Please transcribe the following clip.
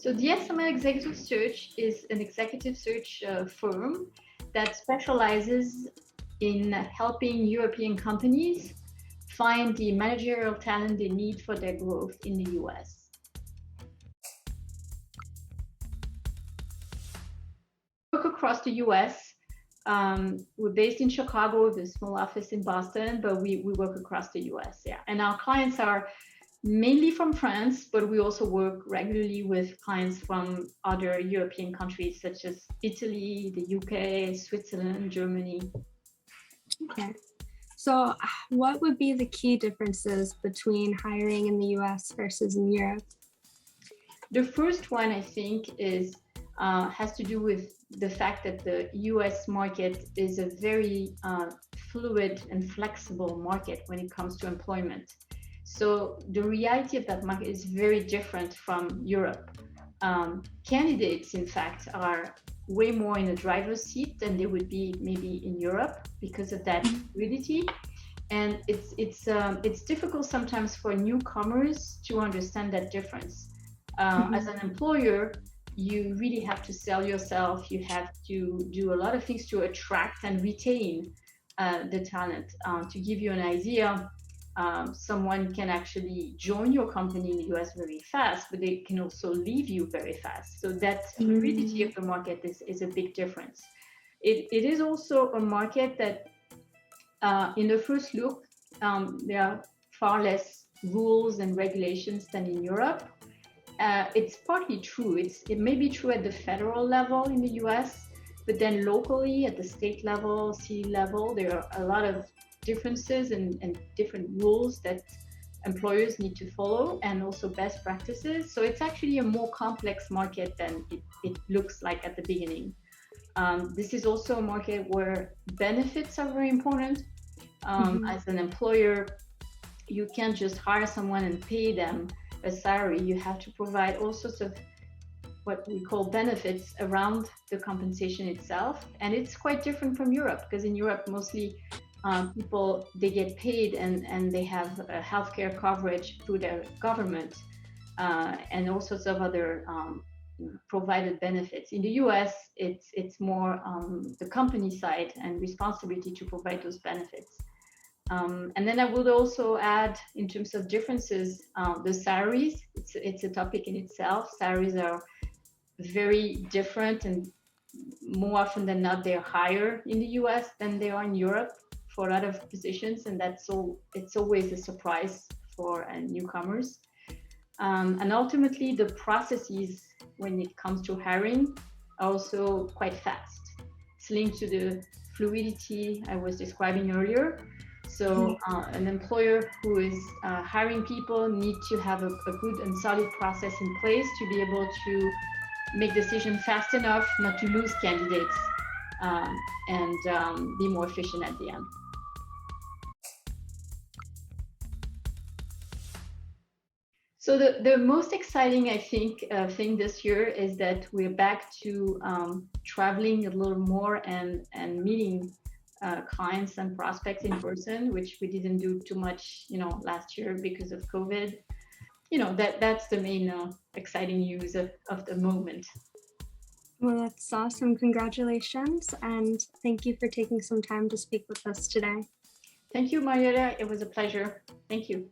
So DSML Executive Search is an executive search firm that specializes in helping European companies find the managerial talent they need for their growth in the US. We work across the US. We're based in Chicago with a small office in Boston, but we work across the US, yeah. And our clients are mainly from France, but we also work regularly with clients from other European countries such as Italy, the UK, Switzerland, Germany. Okay. So what would be the key differences between hiring in the US versus in Europe? The first one, I think, is has to do with the fact that the US market is a very fluid and flexible market when it comes to employment. So the reality of that market is very different from Europe. Candidates, in fact, are way more in the driver's seat than they would be maybe in Europe because of that fluidity. And it's difficult sometimes for newcomers to understand that difference. As an employer, you really have to sell yourself. You have to do a lot of things to attract and retain the talent. To give you an idea, someone can actually join your company in the US very fast, but they can also leave you very fast. So that fluidity of the market is a big difference. It is also a market that in the first look, there are far less rules and regulations than in Europe. It's partly true. It may be true at the federal level in the US, but then locally at the state level, city level, there are a lot of differences and different rules that employers need to follow, and also best practices. So it's actually a more complex market than it looks like at the beginning. This is also a market where benefits are very important. As an employer, you can't just hire someone and pay them a salary. You have to provide all sorts of what we call benefits around the compensation itself. And it's quite different from Europe, because in Europe, mostly people, they get paid and they have healthcare coverage through their government and all sorts of other provided benefits. In the US, it's more the company side and responsibility to provide those benefits. And then I would also add, in terms of differences, the salaries. It's a topic in itself. Salaries are very different, and more often than not, they're higher in the US than they are in Europe for a lot of positions, and it's always a surprise for newcomers. And ultimately, the processes when it comes to hiring are also quite fast. It's linked to the fluidity I was describing earlier. So an employer who is hiring people need to have a good and solid process in place to be able to make decisions fast enough not to lose candidates and be more efficient at the end. So the most exciting, I think, thing this year is that we're back to traveling a little more and meeting clients and prospects in person, which we didn't do too much, last year because of COVID. That's the main exciting news of the moment. Well, that's awesome. Congratulations. And thank you for taking some time to speak with us today. Thank you, Marietta. It was a pleasure. Thank you.